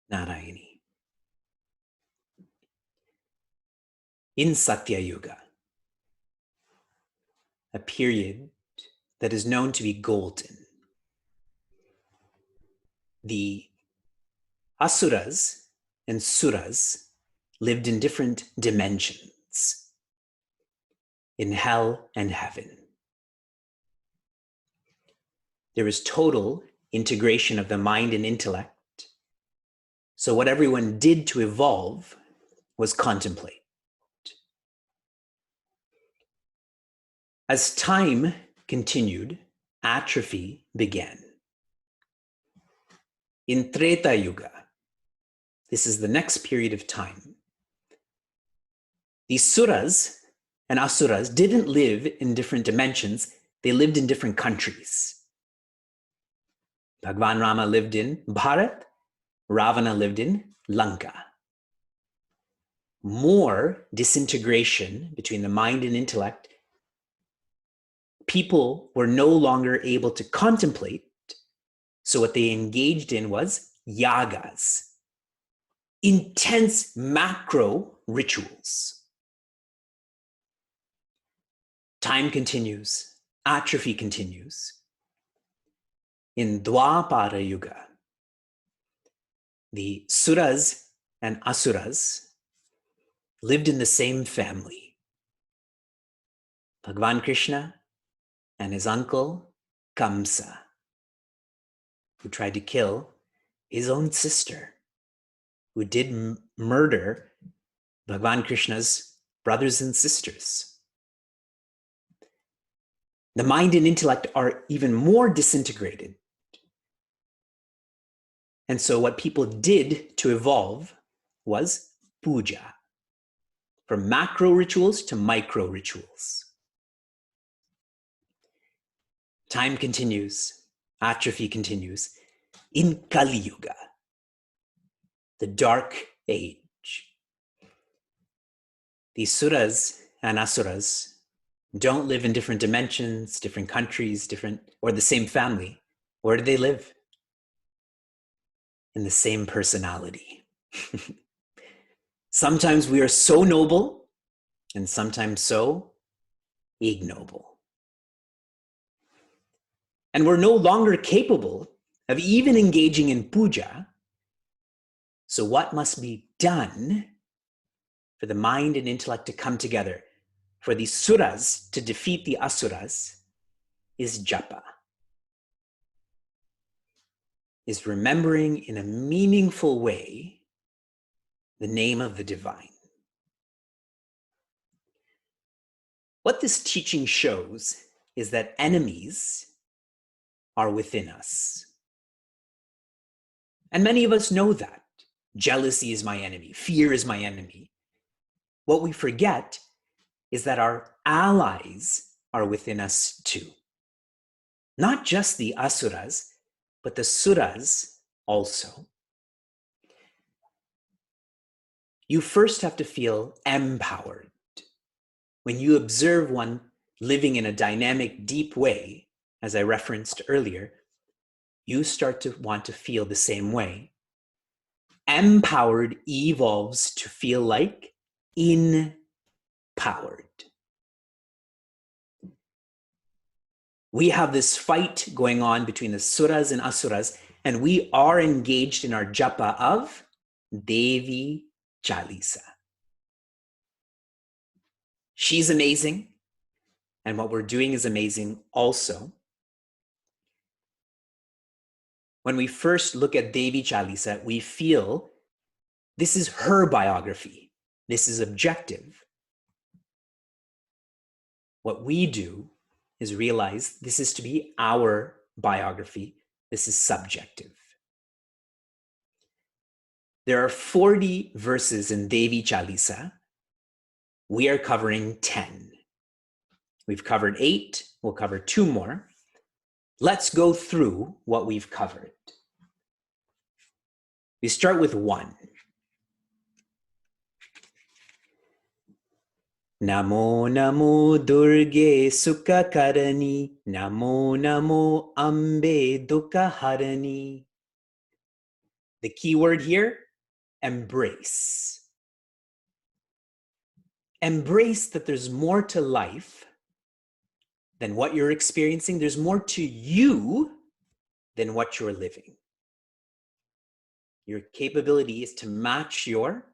Narayani. In Satya Yuga, a period that is known to be golden, the Asuras and Suras lived in different dimensions, in hell and heaven. There was total integration of the mind and intellect. So what everyone did to evolve was contemplate. As time continued, atrophy began. In Treta Yuga, this is the next period of time, these Suras and Asuras didn't live in different dimensions, they lived in different countries. Bhagwan Rama lived in Bharat, Ravana lived in Lanka. More disintegration between the mind and intellect. People were no longer able to contemplate, so what they engaged in was yagas, intense macro rituals. Time continues, atrophy continues. In Dwapara Yuga, the Suras and Asuras lived in the same family. Bhagavan Krishna and his uncle Kamsa, who tried to kill his own sister, who did murder Bhagavan Krishna's brothers and sisters. The mind and intellect are even more disintegrated. And so what people did to evolve was puja, from macro rituals to micro rituals. Time continues, atrophy continues. In Kali Yuga, the dark age, these Suras and Asuras don't live in different dimensions, different countries, or the same family. Where do they live? In the same personality. Sometimes we are so noble and sometimes so ignoble. And we're no longer capable of even engaging in puja. So what must be done for the mind and intellect to come together, for the Suras to defeat the Asuras, is japa, is remembering in a meaningful way the name of the divine. What this teaching shows is that enemies are within us. And many of us know that. Jealousy is my enemy. Fear is my enemy. What we forget is that our allies are within us too. Not just the Asuras, but the Suras also. You first have to feel empowered. When you observe one living in a dynamic, deep way, as I referenced earlier, you start to want to feel the same way. Empowered evolves to feel like empowered. We have this fight going on between the Suras and Asuras, and we are engaged in our japa of Devi Chalisa. She's amazing, And what we're doing is amazing also. When we first look at Devi Chalisa, we feel this is her biography. This is objective. What we do is realize this is to be our biography. This is subjective. There are 40 verses in Devi Chalisa. We are covering 10. We've covered 8. We'll cover 2 more. Let's go through what we've covered. We start with 1. Namo Namo Durge Sukha Karani, Namo Namo Ambe Dukkha Harani. The key word here, embrace. Embrace that there's more to life than what you're experiencing. There's more to you than what you're living. Your capability is to match your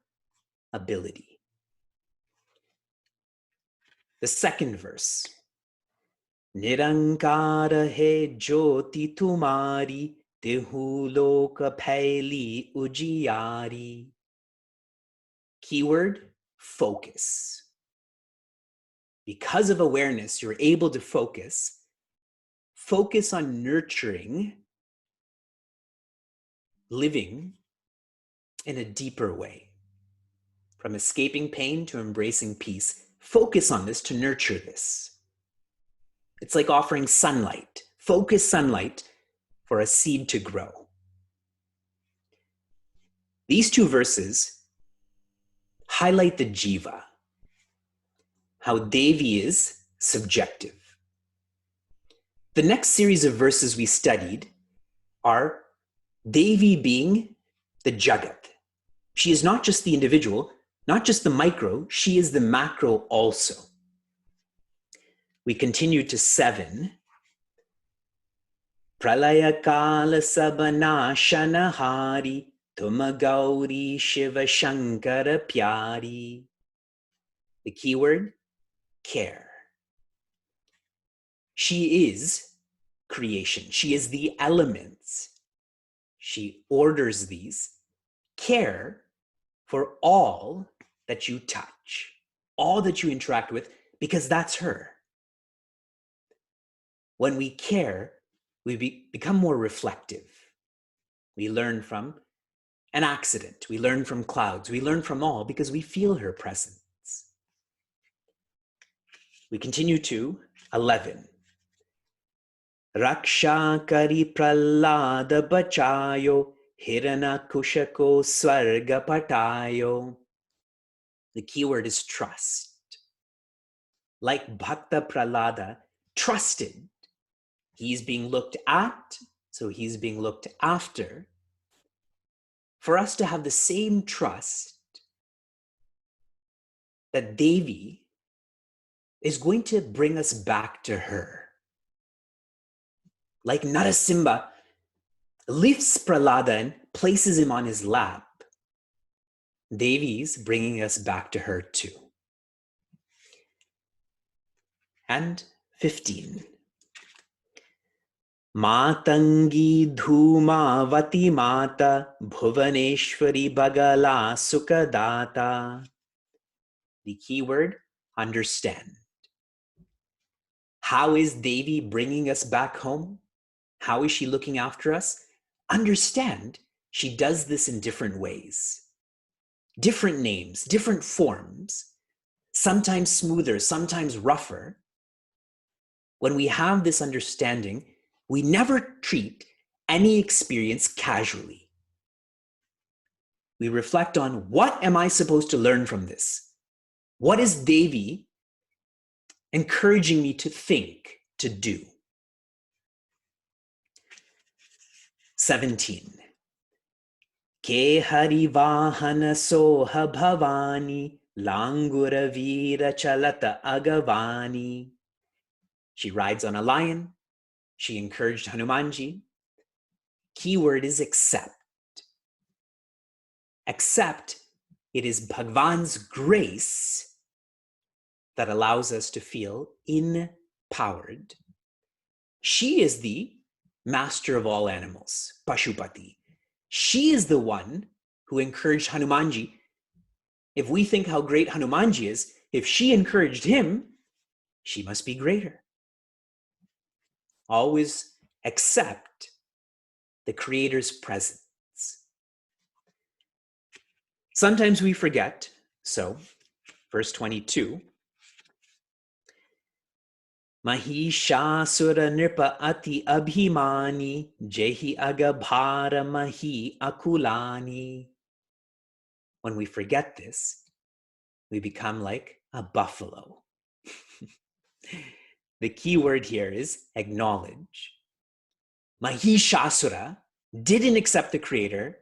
ability. The second verse. Nirankara hai jyoti tumari, tehu loka phaili ujiyari. Keyword, focus. Because of awareness, you're able to focus. Focus on nurturing living in a deeper way. From escaping pain to embracing peace. Focus on this to nurture this. It's like offering sunlight. Focus sunlight for a seed to grow. These 2 verses highlight the jiva, how Devi is subjective. The next series of verses we studied are Devi being the Jagat. She is not just the individual, not just the micro, she is the macro also. We continue to 7. Pralaya Kala Sabana Shanahari, Tuma Gauri Shiva Shankara Pyari. The keyword, care. She is creation. She is the elements. She orders these. Care for all that you touch, all that you interact with, because that's her. When we care, we become more reflective. We learn from an accident. We learn from clouds. We learn from all because we feel her presence. We continue to 11. Raksha kari pralada bachayo, hirana kushako swarga patayo. The keyword is trust. Like Bhakta Prahlada trusted. He's being looked at, so he's being looked after. For us to have the same trust that Devi is going to bring us back to her. Like Narasimha lifts Prahlada and places him on his lap. Devi's bringing us back to her too. And 15. Matangi dhumavati mata bhuvaneshwari bagala sukadata. The keyword, understand. How is Devi bringing us back home? How is she looking after us? Understand, she does this in different ways. Different names, different forms, sometimes smoother, sometimes rougher. When we have this understanding, we never treat any experience casually. We reflect on, what am I supposed to learn from this? What is Devi encouraging me to think, to do? 17. Ke hari vahana soha bhavani, langura vira chalata agavani. She rides on a lion. She encouraged Hanumanji. Keyword is accept. Accept, it is Bhagwan's grace that allows us to feel in powered. She is the master of all animals, Pashupati. She is the one who encouraged Hanumanji. If we think how great Hanumanji is, if she encouraged him, she must be greater. Always accept the Creator's presence. Sometimes we forget, so verse 22, Mahishasura nripa ati abhimani jehi agabhara mahi akulani. When we forget this, we become like a buffalo. The key word here is acknowledge. Mahishasura didn't accept the Creator,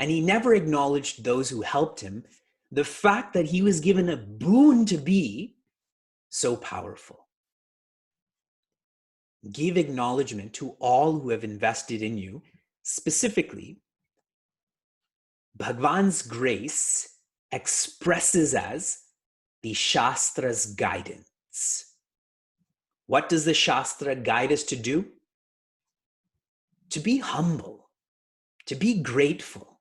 and he never acknowledged those who helped him. The fact that he was given a boon to be so powerful. Give acknowledgement to all who have invested in you. Specifically, Bhagwan's grace expresses as the Shastra's guidance. What does the Shastra guide us to do? To be humble, to be grateful.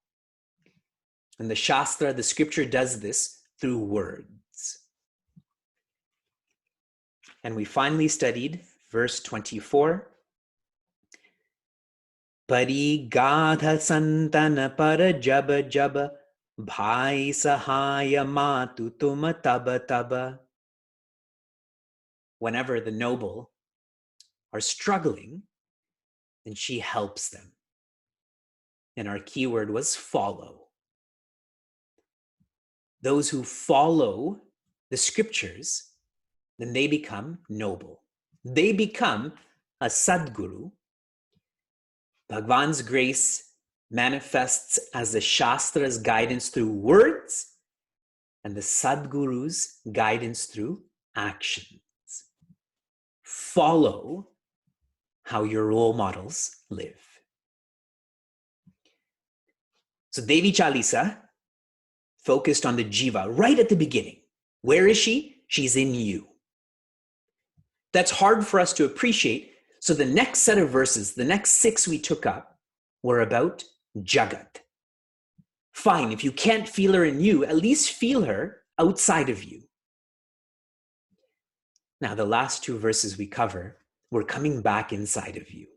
And the Shastra, the scripture, does this through words. And we finally studied verse 24. Pari gadha santana para jaba jaba bhai sahaya matu tuma taba taba. Whenever the noble are struggling, then she helps them. And our keyword was follow. Those who follow the scriptures, then they become noble. They become a Sadguru. Bhagwan's grace manifests as the Shastra's guidance through words and the Sadguru's guidance through actions. Follow how your role models live. So Devi Chalisa focused on the Jiva right at the beginning. Where is she? She's in you. That's hard for us to appreciate. So the next set of verses, the next 6 we took up, were about Jagat. Fine, if you can't feel her in you, at least feel her outside of you. Now, the last 2 verses we cover, we're coming back inside of you.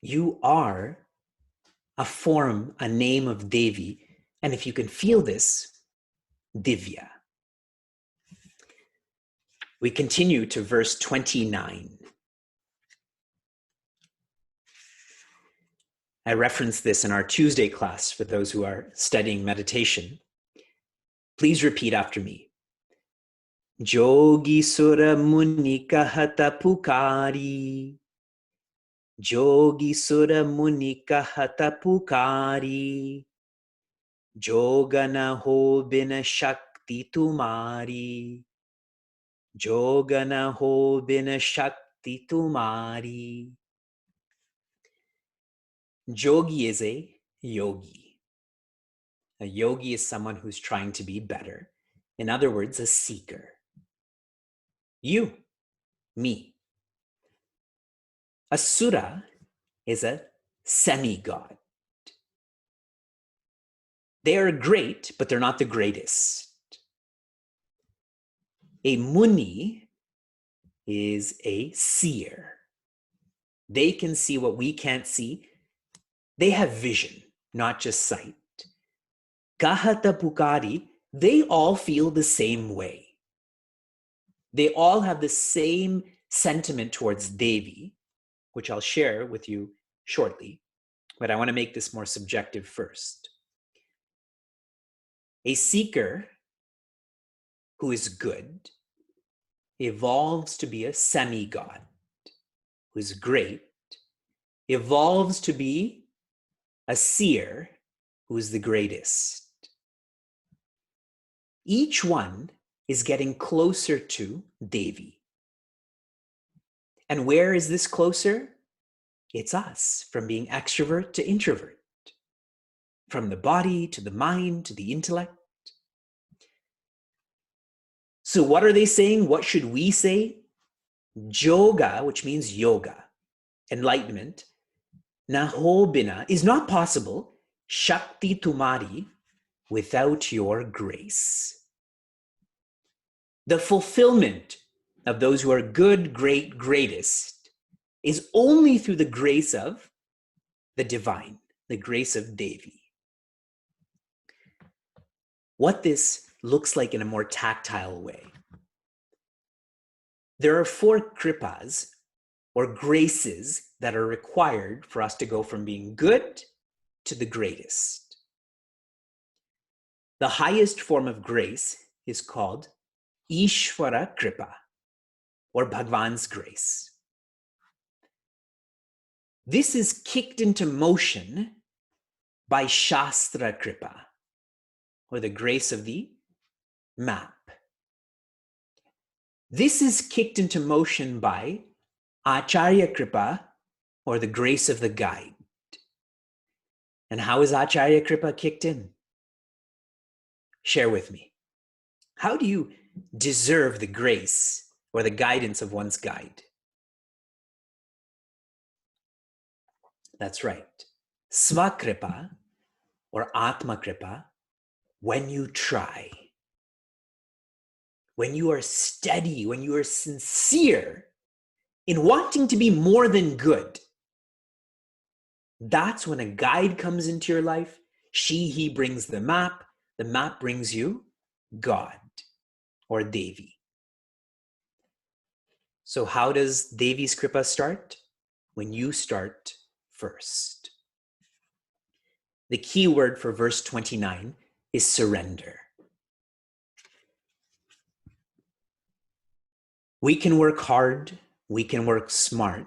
You are a form, a name of Devi. And if you can feel this, Divya. We continue to verse 29. I referenced this in our Tuesday class for those who are studying meditation. Please repeat after me. Jogi sura muni kahata pukari. Jogi sura muni kahata pukari. Jogana ho bina shakti tumari. Jogana ho bina shakti tumari. Jogi is a yogi. A yogi is someone who's trying to be better. In other words, a seeker. You, me. A sura is a semi-god. They are great, but they're not the greatest. A muni is a seer. They can see what we can't see. They have vision, not just sight. Kahata Pukari, they all feel the same way. They all have the same sentiment towards Devi, which I'll share with you shortly, but I want to make this more subjective first. A seeker who is good evolves to be a semi-god, who is great, evolves to be a seer who is the greatest. Each one is getting closer to Devi. And where is this closer? It's us, from being extrovert to introvert, from the body to the mind to the intellect. So what are they saying? What should we say? Yoga, which means yoga, enlightenment, nahobina, is not possible, shakti tumari, without your grace. The fulfillment of those who are good, great, greatest is only through the grace of the divine, the grace of Devi. What this looks like in a more tactile way. There are 4 kripas, or graces, that are required for us to go from being good to the greatest. The highest form of grace is called Ishvara Kripa, or Bhagwan's grace. This is kicked into motion by Shastra Kripa, or the grace of the map. This is kicked into motion by Acharya Kripa, or the grace of the guide. And how is Acharya Kripa kicked in? Share with me. How do you deserve the grace or the guidance of one's guide? That's right. Svakripa, or Atma Kripa, when you try. When you are steady, when you are sincere in wanting to be more than good, that's when a guide comes into your life. He brings the map brings you God or Devi. So how does Devi's Kripa start? When you start first. The key word for verse 29 is surrender. We can work hard, we can work smart.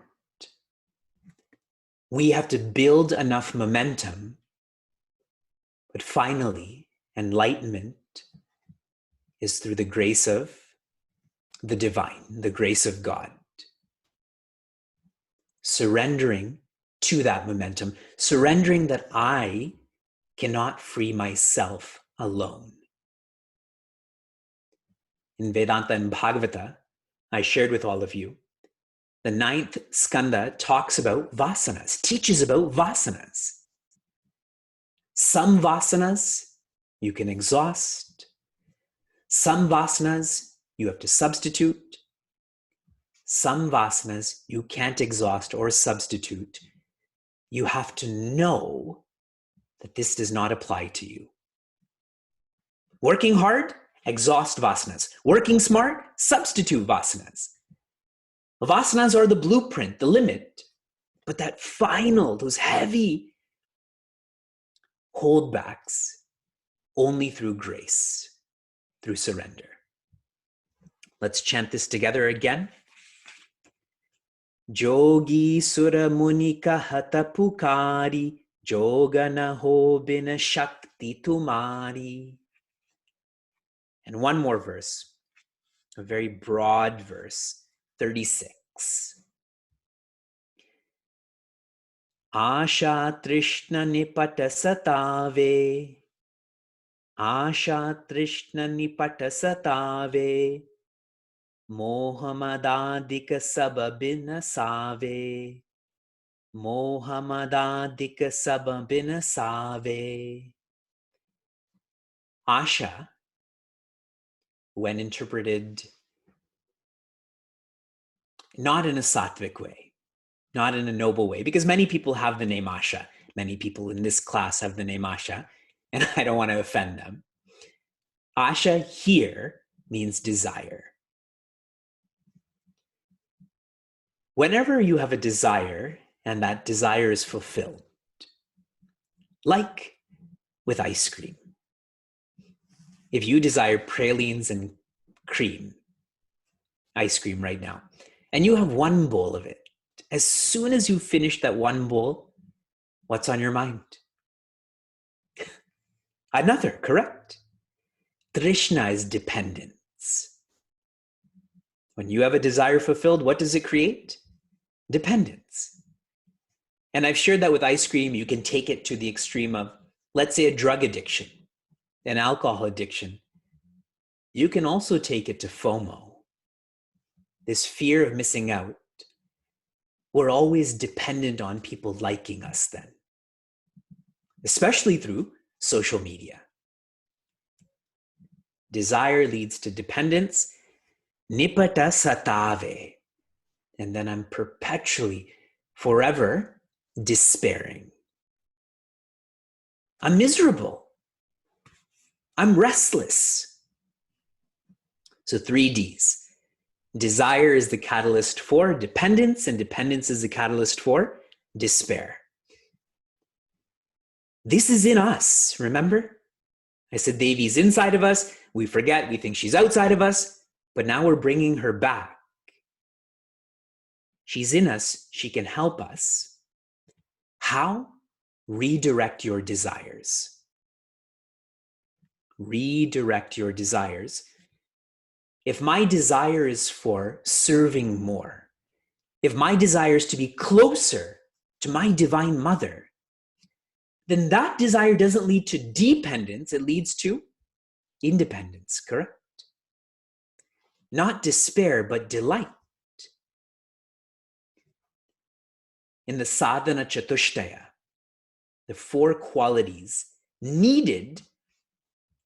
We have to build enough momentum, but finally, enlightenment is through the grace of the divine, the grace of God. Surrendering to that momentum, surrendering that I cannot free myself alone. In Vedanta and Bhagavata, I shared with all of you, the 9th skanda talks about vasanas, teaches about vasanas. Some vasanas you can exhaust. Some vasanas you have to substitute. Some vasanas you can't exhaust or substitute. You have to know that this does not apply to you. Working hard, exhaust vasanas. Working smart, substitute vasanas. Vasanas are the blueprint, the limit. But that final, those heavy holdbacks, only through grace, through surrender. Let's chant this together again. Jogi sura munika hata pukari, jogana ho bina shakti tumari. And one more verse, a very broad verse, 36. Asha trishna nipata satave, Asha trishna nipata satave, Mohamadadika sababina save, Mohamadadika sababina save. Asha, when interpreted not in a sattvic way, not in a noble way, because many people have the name Asha. Many people in this class have the name Asha, and I don't want to offend them. Asha here means desire. Whenever you have a desire and that desire is fulfilled, like with ice cream, if you desire pralines and cream, ice cream right now, and you have one bowl of it, as soon as you finish that one bowl, what's on your mind? Another, correct? Trishna is dependence. When you have a desire fulfilled, what does it create? Dependence. And I've shared that with ice cream, you can take it to the extreme of, let's say, a drug addiction, an alcohol addiction. You can also take it to FOMO, this fear of missing out. We're always dependent on people liking us then, especially through social media. Desire leads to dependence, nipata satave, and then I'm perpetually, forever despairing. I'm miserable. I'm restless. So 3Ds. Desire is the catalyst for dependence, and dependence is the catalyst for despair. This is in us, remember? I said Devi's inside of us. We forget, we think she's outside of us, but now we're bringing her back. She's in us. She can help us. How? Redirect your desires. Redirect your desires. If my desire is for serving more, if my desire is to be closer to my divine mother, then that desire doesn't lead to dependence, it leads to independence, correct? Not despair, but delight. In the sadhana chatushtaya, the 4 qualities needed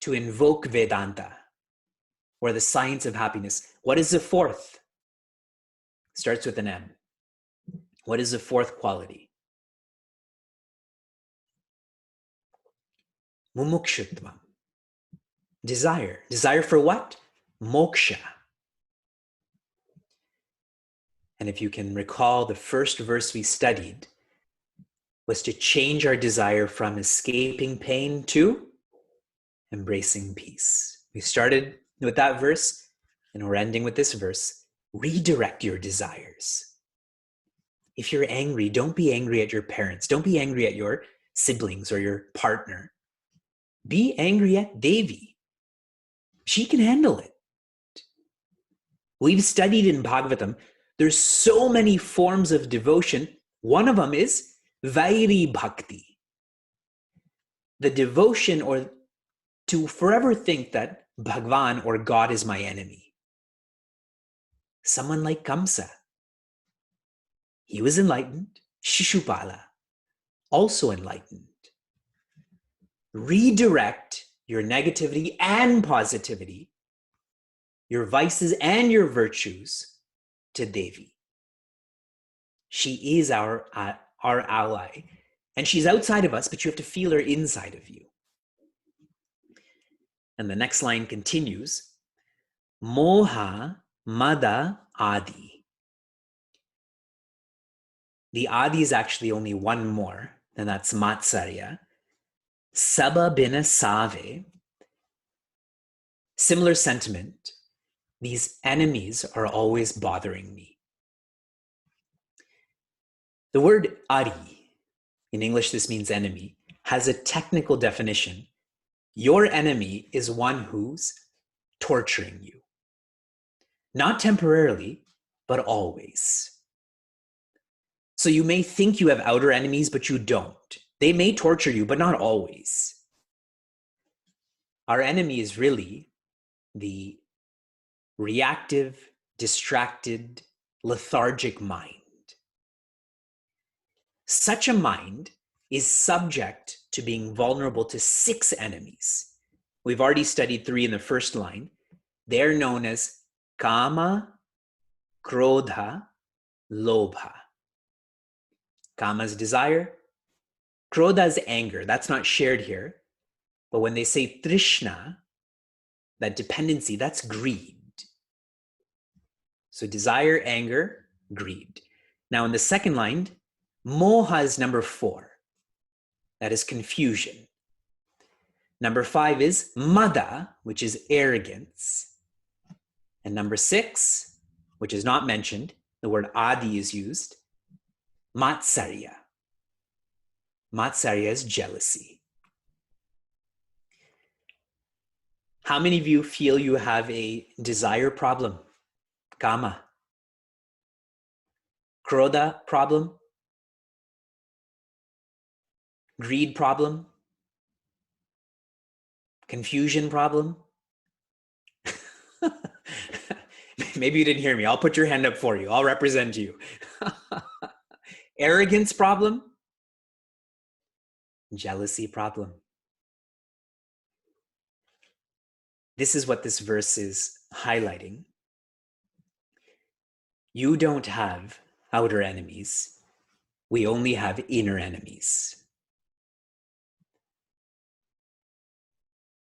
to invoke Vedanta, or the science of happiness. What is the 4th? Starts with an M. What is the 4th quality? Mumukshutvam. Desire. Desire for what? Moksha. And if you can recall, the first verse we studied was to change our desire from escaping pain to embracing peace. We started with that verse, and we're ending with this verse. Redirect your desires. If you're angry, don't be angry at your parents. Don't be angry at your siblings or your partner. Be angry at Devi. She can handle it. We've studied in Bhagavatam, there's so many forms of devotion. One of them is Vairi Bhakti. The devotion, or to forever think that Bhagwan or God is my enemy. Someone like Kamsa. He was enlightened. Shishupala, also enlightened. Redirect your negativity and positivity, your vices and your virtues, to Devi. She is our ally. And she's outside of us, but you have to feel her inside of you. And the next line continues, Moha Mada Adi. The Adi is actually only one more, and that's Matsarya. Saba Bina Save. Similar sentiment. These enemies are always bothering me. The word Ari, in English this means enemy, has a technical definition. Your enemy is one who's torturing you. Not temporarily, but always. So you may think you have outer enemies, but you don't. They may torture you, but not always. Our enemy is really the reactive, distracted, lethargic mind. Such a mind is subject to being vulnerable to 6 enemies. We've already studied 3 in the first line. They're known as Kama, Krodha, Lobha. Kama's desire, Krodha's anger. That's not shared here. But when they say Trishna, that dependency, that's greed. So desire, anger, greed. Now in the second line, Moha is number 4. That is confusion. Number 5 is Mada, which is arrogance. And number 6, which is not mentioned, the word Adi is used, Matsarya. Matsarya is jealousy. How many of you feel you have a desire problem? Kama. Krodha problem? Greed problem? Confusion problem? Maybe you didn't hear me. I'll put your hand up for you. I'll represent you. Arrogance problem. Jealousy problem. This is what this verse is highlighting. You don't have outer enemies. We only have inner enemies.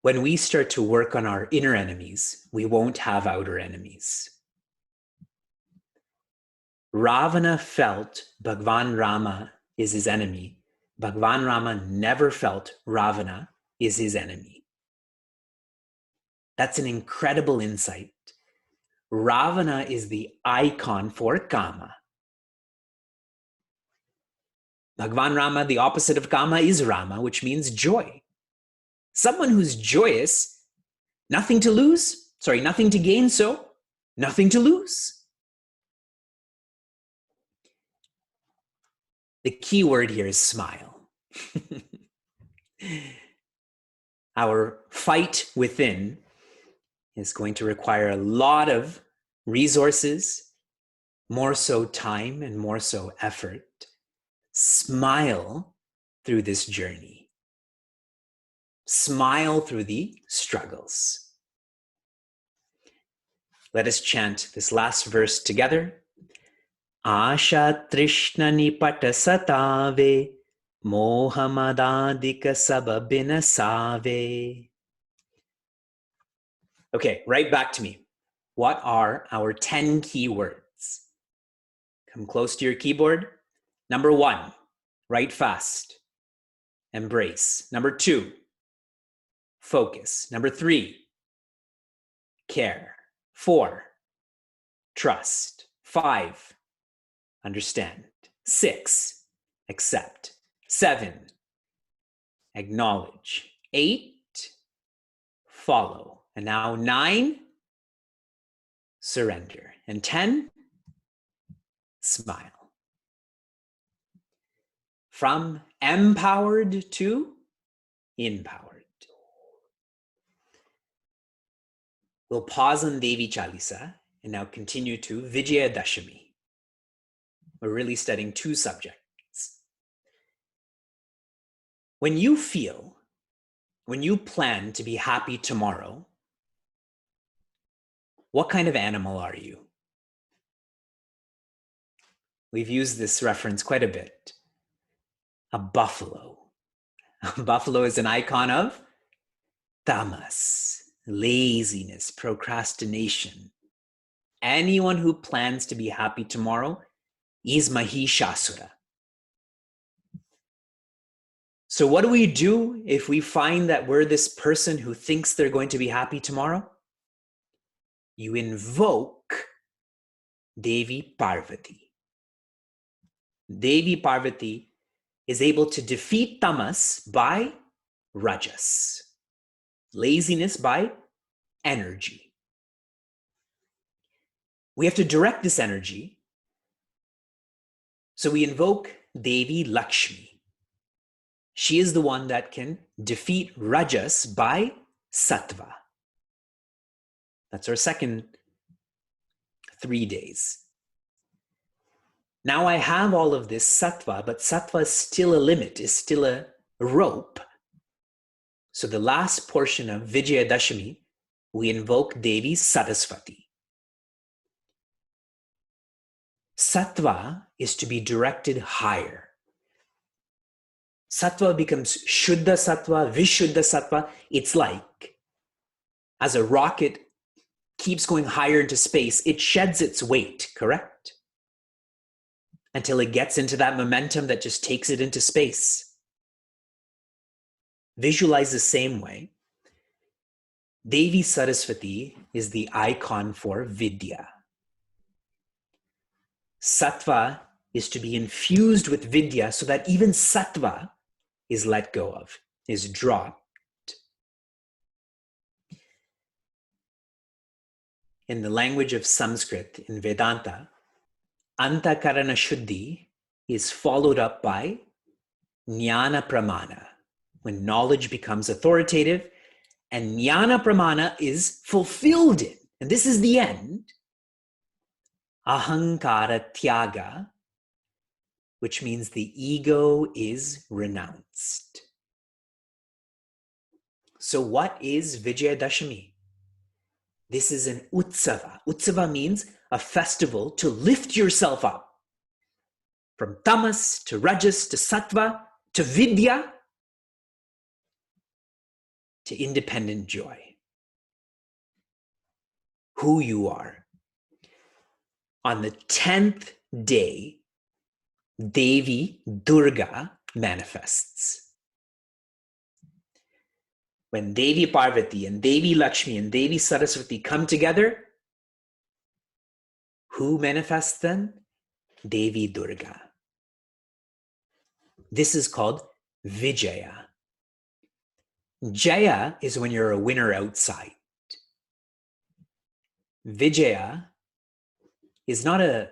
When we start to work on our inner enemies, we won't have outer enemies. Ravana felt Bhagwan Rama is his enemy. Bhagwan Rama never felt Ravana is his enemy. That's an incredible insight. Ravana is the icon for Kama. Bhagwan Rama, the opposite of Kama, is Rama, which means joy. Someone who's joyous, nothing to lose, nothing to gain, so nothing to lose. The key word here is smile. Our fight within is going to require a lot of resources, more so time and more so effort. Smile through this journey. Smile through the struggles. Let us chant this last verse together. Asha Trishna Nipata Satave Mohamadadika Sababina Save. Okay, right back to me. What are our 10 key words? Come close to your keyboard. Number 1, write fast. Embrace. Number 2, focus. Number 3, care. 4, trust. 5, understand. 6, accept. 7, acknowledge. 8, follow. And now 9, surrender. And 10, smile. From empowered to empowered. We'll pause on Devi Chalisa and now continue to Vijayadashami. We're really studying 2 subjects. When you plan to be happy tomorrow, what kind of animal are you? We've used this reference quite a bit. A buffalo. A buffalo is an icon of tamas, laziness, procrastination. Anyone who plans to be happy tomorrow is Mahishasura. So what do we do if we find that we're this person who thinks they're going to be happy tomorrow? You invoke Devi Parvati. Devi Parvati is able to defeat tamas by rajas, laziness by energy. We have to direct this energy, so we invoke Devi Lakshmi. She is the one that can defeat rajas by sattva. That's our second 3 days. Now I have all of this sattva, but sattva is still a limit, is still a rope. So the last portion of Vijayadashami, we invoke Devi Saraswati. Sattva is to be directed higher. Sattva becomes Shuddha Sattva, Vishuddha Sattva. It's like as a rocket keeps going higher into space, it sheds its weight, correct? Until it gets into that momentum that just takes it into space. Visualize the same way. Devi Saraswati is the icon for Vidya. Sattva is to be infused with Vidya so that even Sattva is let go of, is dropped. In the language of Sanskrit, in Vedanta, Antakarana Shuddhi is followed up by Jnana Pramana, when knowledge becomes authoritative, and Jnana Pramana is fulfilled in And this is the end. Ahankara tyaga, which means the ego is renounced. So what is Vijayadashami? This is an utsava. Utsava means a festival to lift yourself up. From tamas to rajas to sattva to vidya to independent joy. Who you are. On the 10th day, Devi Durga manifests. When Devi Parvati and Devi Lakshmi and Devi Saraswati come together, who manifests then? Devi Durga. This is called Vijaya. Jaya is when you're a winner outside. Vijaya is not a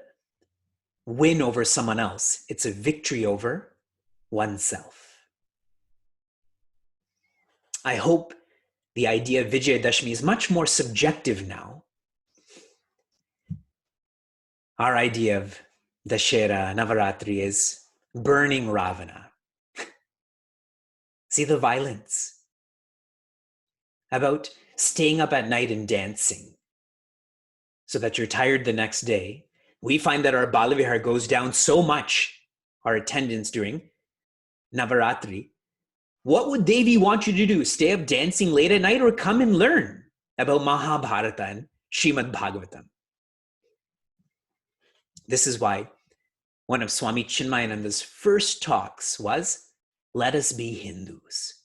win over someone else. It's a victory over oneself. I hope the idea of Vijayadashmi is much more subjective now. Our idea of Dashera, Navaratri is burning Ravana. See the violence. About staying up at night and dancing so that you're tired the next day. We find that our Balavihar goes down so much, our attendance during Navaratri. What would Devi want you to do? Stay up dancing late at night or come and learn about Mahabharata and Srimad Bhagavatam? This is why one of Swami Chinmayananda's first talks was, let us be Hindus.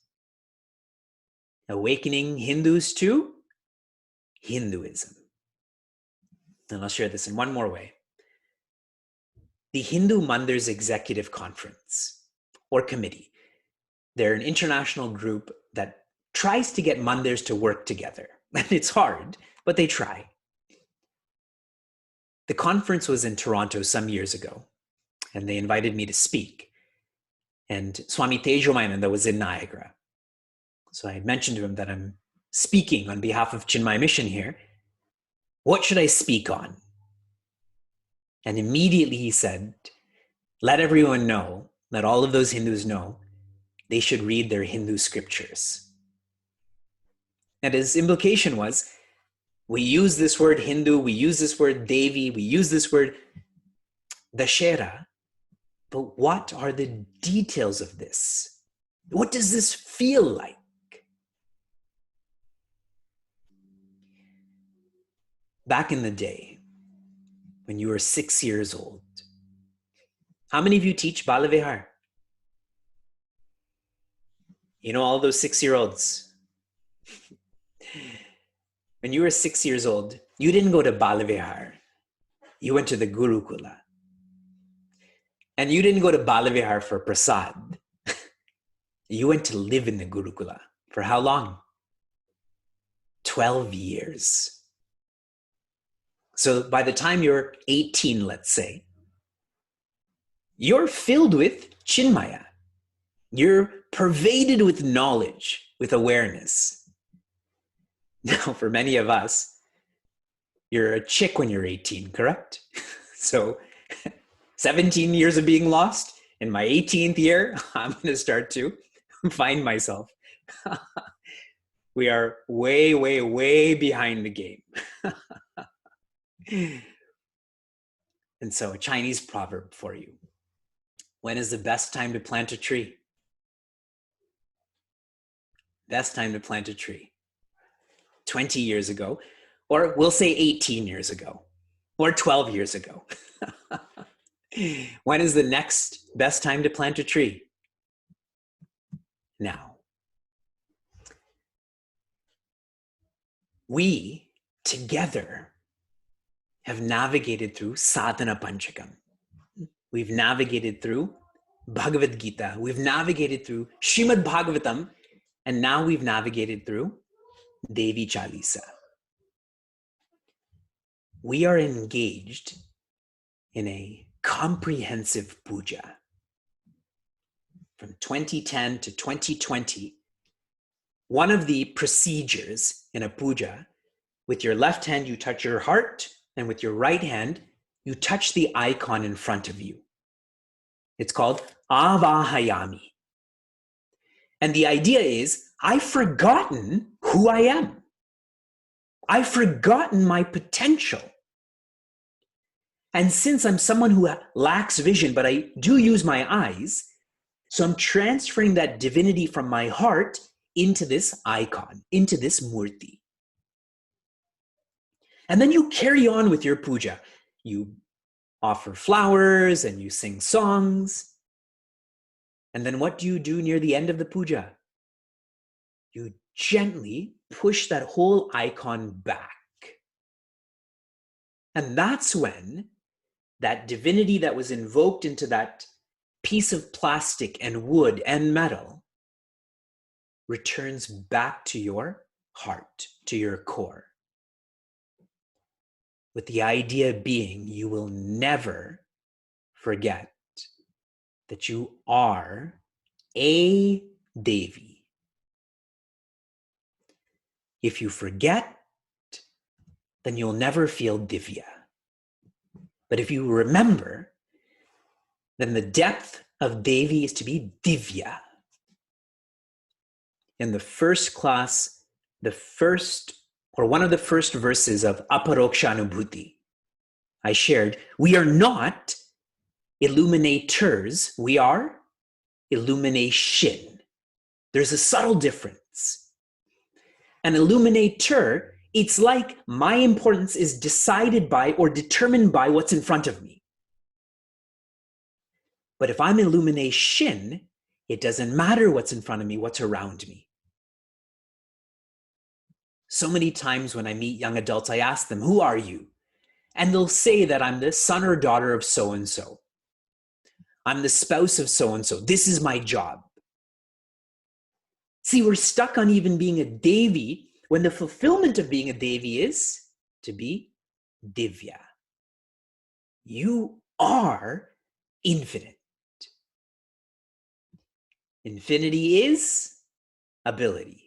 Awakening Hindus to Hinduism. And I'll share this in one more way. The Hindu Mandir's Executive Conference or Committee, they're an international group that tries to get mandirs to work together. And it's hard, but they try. The conference was in Toronto some years ago, and they invited me to speak. And Swami Tejomayananda was in Niagara. So I mentioned to him that I'm speaking on behalf of Chinmaya Mission here. What should I speak on? And immediately he said, let everyone know, let all of those Hindus know, they should read their Hindu scriptures. And his implication was, we use this word Hindu, we use this word Devi, we use this word Dashera, but what are the details of this? What does this feel like? Back in the day, when you were 6 years old, how many of you teach Balavihar? You know, all those 6-year-olds. When you were 6 years old, you didn't go to Balavihar. You went to the Gurukula. And you didn't go to Balavihar for prasad. You went to live in the Gurukula. For how long? 12 years. So by the time you're 18, let's say, you're filled with Chinmaya. You're pervaded with knowledge, with awareness. Now, for many of us, you're a chick when you're 18, correct? So 17 years of being lost. In my 18th year, I'm going to start to find myself. We are way, way, way behind the game. And so a Chinese proverb for you. When is the best time to plant a tree? Best time to plant a tree. 20 years ago, or we'll say 18 years ago, or 12 years ago. When is the next best time to plant a tree? Now. We together have navigated through Sadhana Panchakam. We've navigated through Bhagavad Gita. We've navigated through Srimad Bhagavatam. And now we've navigated through Devi Chalisa. We are engaged in a comprehensive puja. From 2010 to 2020, one of the procedures in a puja With your left hand, you touch your heart, and with your right hand, you touch the icon in front of you. It's called Avahayami. And the idea is, I've forgotten who I am. I've forgotten my potential. And since I'm someone who lacks vision, but I do use my eyes, so I'm transferring that divinity from my heart into this icon, into this murti. And then you carry on with your puja. You offer flowers and you sing songs. And then what do you do near the end of the puja? You gently push that whole icon back. And that's when that divinity that was invoked into that piece of plastic and wood and metal returns back to your heart, to your core. With the idea being, you will never forget that you are a Devi. If you forget, then you'll never feel Divya. But if you remember, then the depth of Devi is to be Divya. In the first class, one of the first verses of Aparokshanubhuti, I shared, we are not illuminators, we are illumination. There's a subtle difference. An illuminator, it's like my importance is decided by or determined by what's in front of me. But if I'm illumination, it doesn't matter what's in front of me, what's around me. So many times when I meet young adults, I ask them, who are you? And they'll say that I'm the son or daughter of so-and-so. I'm the spouse of so-and-so. This is my job. See, we're stuck on even being a Devi when the fulfillment of being a Devi is to be Divya. You are infinite. Infinity is ability.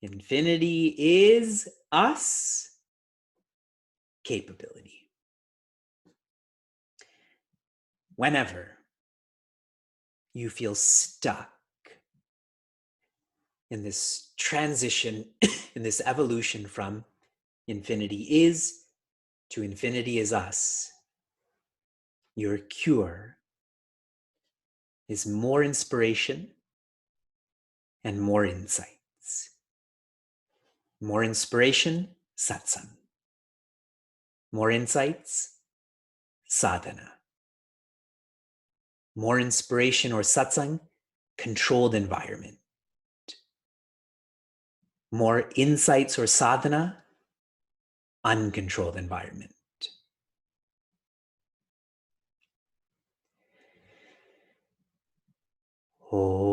Infinity is us, capability. Whenever you feel stuck in this transition, in this evolution from infinity is to infinity is us, your cure is more inspiration and more insights. More inspiration, satsang. More insights, sadhana. More inspiration or satsang, controlled environment. More insights or sadhana, uncontrolled environment. Oh.